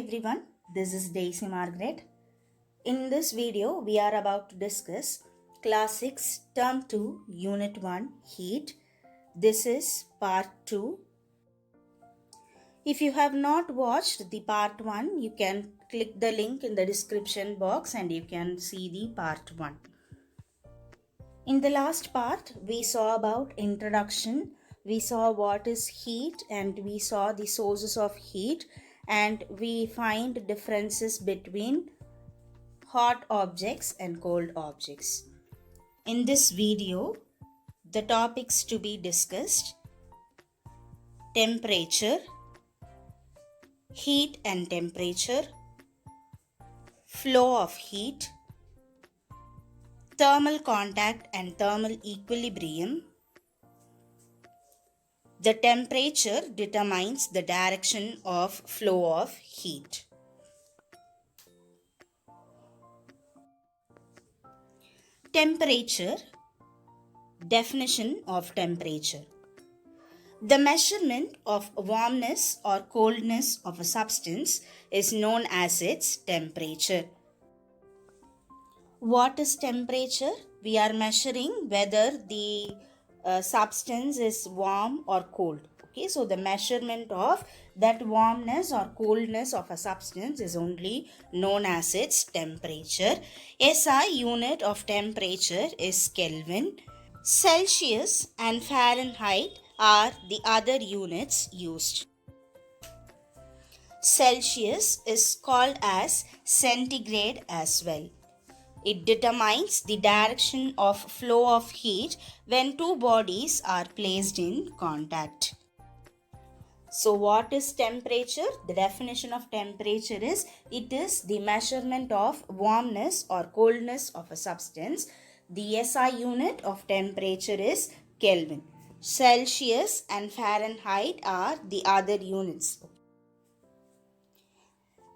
everyone, this is Daisy Margaret. In this video, we are about to discuss Class 6 Term 2 Unit 1 Heat. This is Part 2. If you have not watched the Part 1, you can click the link in the description box and you can see the Part 1. In the last part, we saw about introduction, we saw what is heat and we saw the sources of heat, and we find differences between hot objects and cold objects. In this video, the topics to be discussed: temperature, heat and temperature, flow of heat, thermal contact and thermal equilibrium. The temperature determines the direction of flow of heat. Temperature. Definition of temperature. The measurement of warmness or coldness of a substance is known as its temperature. What is temperature? We are measuring whether the substance is warm or cold. Okay, so the measurement of that warmness or coldness of a substance is only known as its temperature. SI unit of temperature is Kelvin. Celsius and Fahrenheit are the other units used. Celsius is called as centigrade as well. It determines the direction of flow of heat when two bodies are placed in contact. So what is temperature? The definition of temperature is it is the measurement of warmness or coldness of a substance. The SI unit of temperature is Kelvin. Celsius and Fahrenheit are the other units.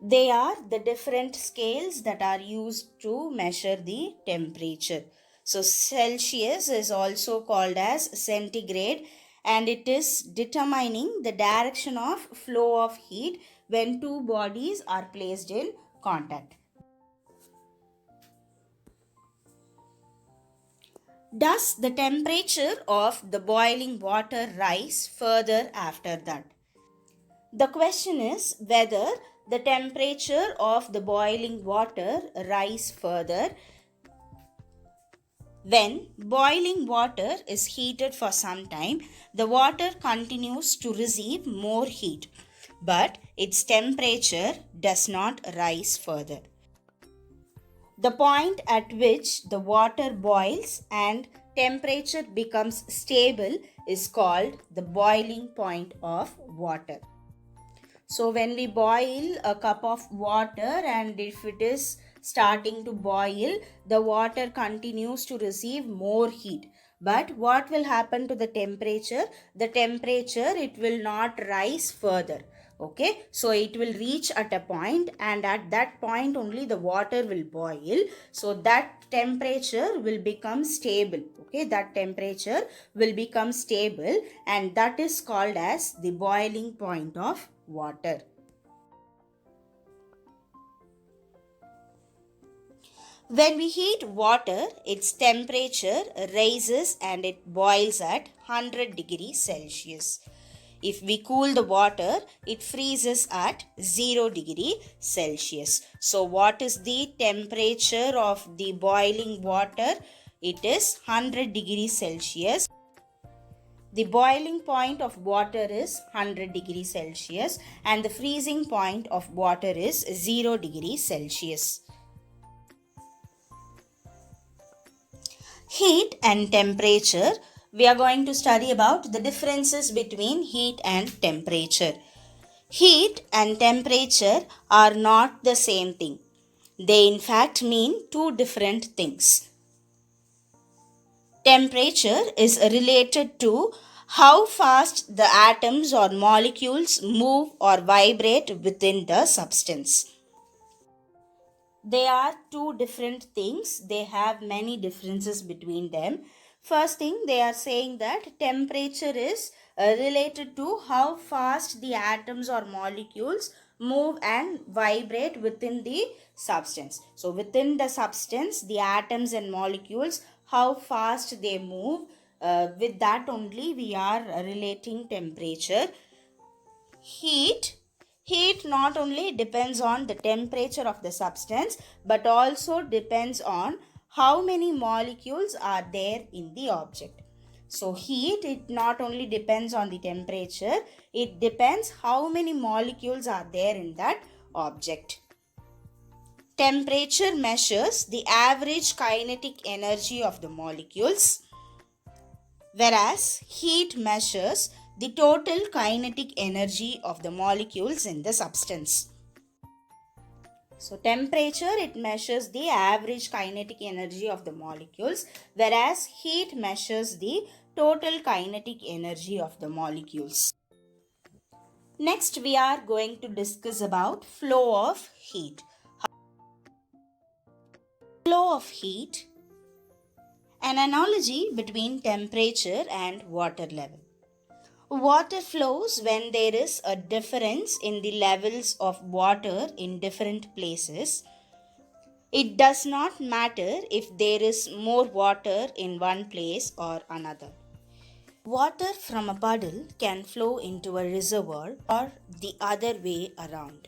They are the different scales that are used to measure the temperature. So Celsius is also called as centigrade, and it is determining the direction of flow of heat when two bodies are placed in contact. Does the temperature of the boiling water rise further after that? The question is whether the temperature of the boiling water rise further. When boiling water is heated for some time, the water continues to receive more heat, but its temperature does not rise further. The point at which the water boils and temperature becomes stable is called the boiling point of water. So when we boil a cup of water and if it is starting to boil, the water continues to receive more heat. But what will happen to the temperature? The temperature, it will not rise further. Okay, so it will reach at a point, and at that point only the water will boil. So that temperature will become stable. Okay, that temperature will become stable, and that is called as the boiling point of water. When we heat water, its temperature rises and it boils at 100 degrees Celsius. If we cool the water, it freezes at 0 degree Celsius. So what is the temperature of the boiling water? It is 100 degrees Celsius. The boiling point of water is 100 degrees Celsius and the freezing point of water is 0 degrees Celsius. Heat and temperature. We are going to study about the differences between heat and temperature. Heat and temperature are not the same thing. They in fact mean two different things. Temperature is related to how fast the atoms or molecules move or vibrate within the substance. They are two different things. They have many differences between them. First thing, they are saying that temperature is related to how fast the atoms or molecules move and vibrate within the substance. So within the substance, the atoms and molecules, how fast they move, with that only we are relating temperature. Heat not only depends on the temperature of the substance but also depends on how many molecules are there in the object. So heat, it not only depends on the temperature, it depends how many molecules are there in that object. Temperature measures the average kinetic energy of the molecules, whereas heat measures the total kinetic energy of the molecules in the substance. So temperature, it measures the average kinetic energy of the molecules, whereas heat measures the total kinetic energy of the molecules. Next, we are going to discuss about flow of heat. Flow of heat, an analogy between temperature and water level. Water flows when there is a difference in the levels of water in different places. It does not matter if there is more water in one place or another. Water from a puddle can flow into a reservoir or the other way around.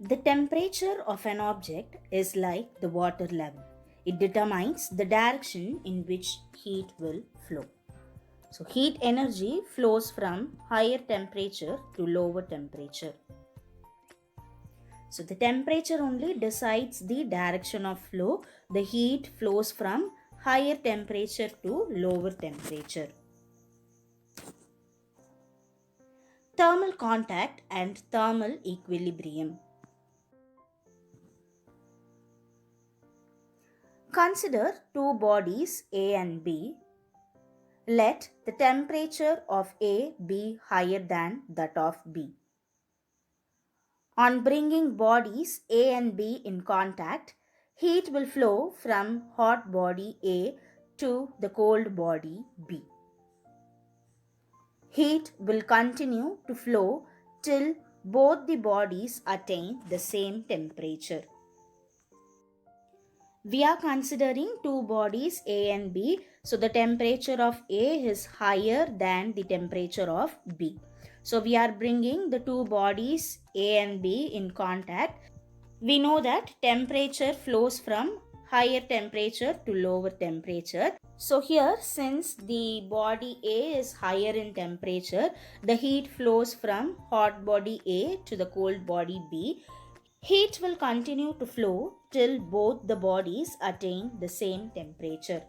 The temperature of an object is like the water level. It determines the direction in which heat will flow. So heat energy flows from higher temperature to lower temperature. So the temperature only decides the direction of flow. The heat flows from higher temperature to lower temperature. Thermal contact and thermal equilibrium. Consider two bodies A and B. Let the temperature of A be higher than that of B. On bringing bodies A and B in contact, heat will flow from hot body A to the cold body B. Heat will continue to flow till both the bodies attain the same temperature. We are considering two bodies A and B. So the temperature of A is higher than the temperature of B. So we are bringing the two bodies A and B in contact. We know that temperature flows from higher temperature to lower temperature. So here, since the body A is higher in temperature, the heat flows from hot body A to the cold body B. Heat will continue to flow till both the bodies attain the same temperature.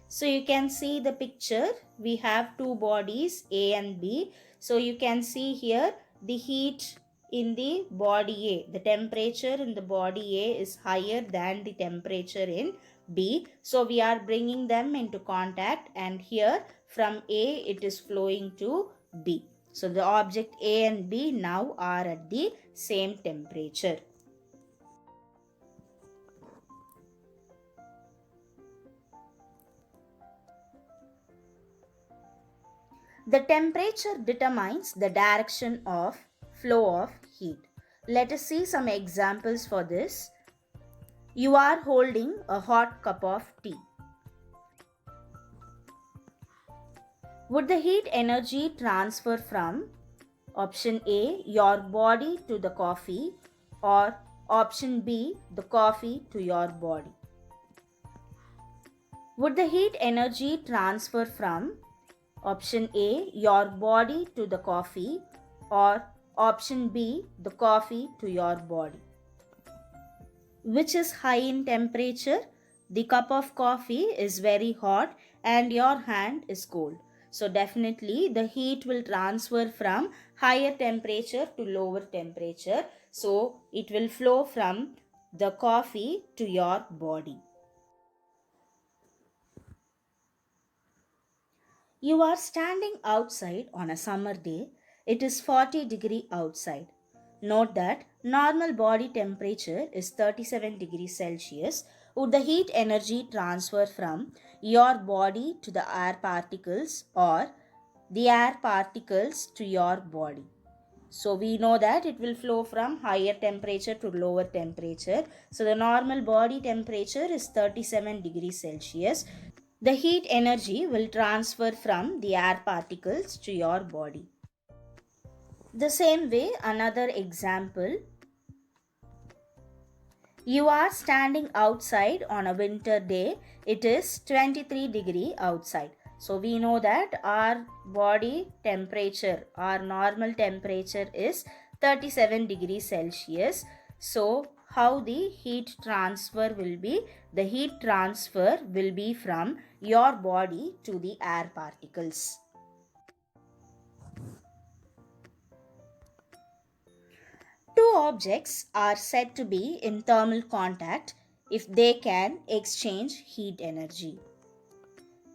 So you can see the picture. We have two bodies A and B. So you can see here the heat in the body A. The temperature in the body A is higher than the temperature in B. So we are bringing them into contact, and here from A it is flowing to B. So the object A and B now are at the same temperature. The temperature determines the direction of flow of heat. Let us see some examples for this. You are holding a hot cup of tea. Would the heat energy transfer from option A, your body to the coffee, or option B, the coffee to your body? Would the heat energy transfer from option A, your body to the coffee, or option B, the coffee to your body? Which is high in temperature? The cup of coffee is very hot and your hand is cold. So definitely the heat will transfer from higher temperature to lower temperature. So it will flow from the coffee to your body. You are standing outside on a summer day. It is 40° outside. Note that normal body temperature is 37 degrees Celsius. Would the heat energy transfer from your body to the air particles or the air particles to your body? So we know that it will flow from higher temperature to lower temperature. So the normal body temperature is 37 degrees Celsius. The heat energy will transfer from the air particles to your body. The same way, another example. You are standing outside on a winter day. It is 23 degree outside. So we know that our body temperature, our normal temperature is 37 degrees Celsius. So how the heat transfer will be? The heat transfer will be from your body to the air particles. Two objects are said to be in thermal contact if they can exchange heat energy.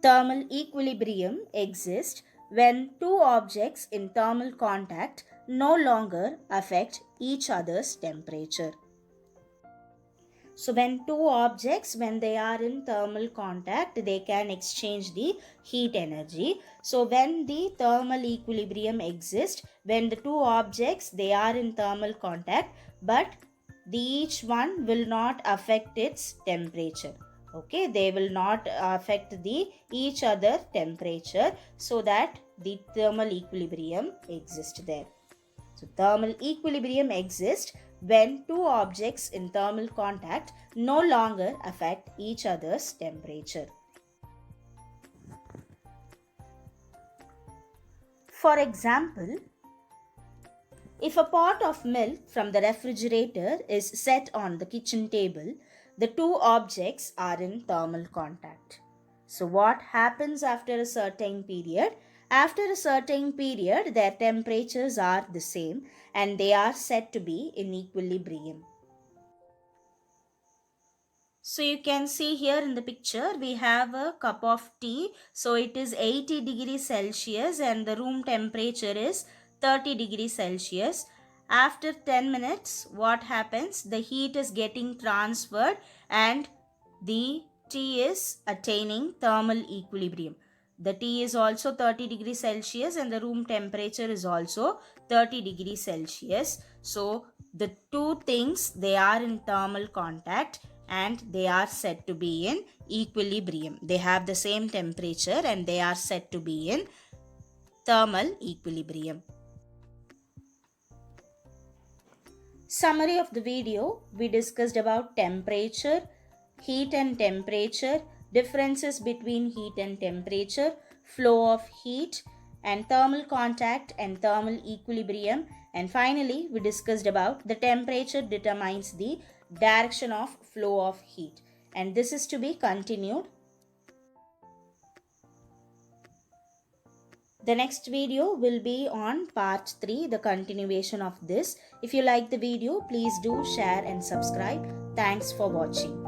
Thermal equilibrium exists when two objects in thermal contact no longer affect each other's temperature. So when two objects, when they are in thermal contact, they can exchange the heat energy. So when the thermal equilibrium exists, when the two objects, they are in thermal contact, but each one will not affect its temperature. Okay, they will not affect the each other temperature, so that the thermal equilibrium exists there. So thermal equilibrium exists when two objects in thermal contact no longer affect each other's temperature. For example, if a pot of milk from the refrigerator is set on the kitchen table, the two objects are in thermal contact. So what happens after a certain period? After a certain period, their temperatures are the same and they are said to be in equilibrium. So you can see here in the picture, we have a cup of tea. So it is 80 degrees Celsius and the room temperature is 30 degrees Celsius. After 10 minutes, what happens? The heat is getting transferred and the tea is attaining thermal equilibrium. The tea is also 30 degrees Celsius and the room temperature is also 30 degrees Celsius. So the two things, they are in thermal contact and they are said to be in equilibrium. They have the same temperature and they are said to be in thermal equilibrium. Summary of the video, we discussed about temperature, heat and temperature, differences between heat and temperature, flow of heat, and thermal contact and thermal equilibrium. And finally, we discussed about the temperature determines the direction of flow of heat. And this is to be continued. The next video will be on part 3, the continuation of this. If you like the video, please do share and subscribe. Thanks for watching.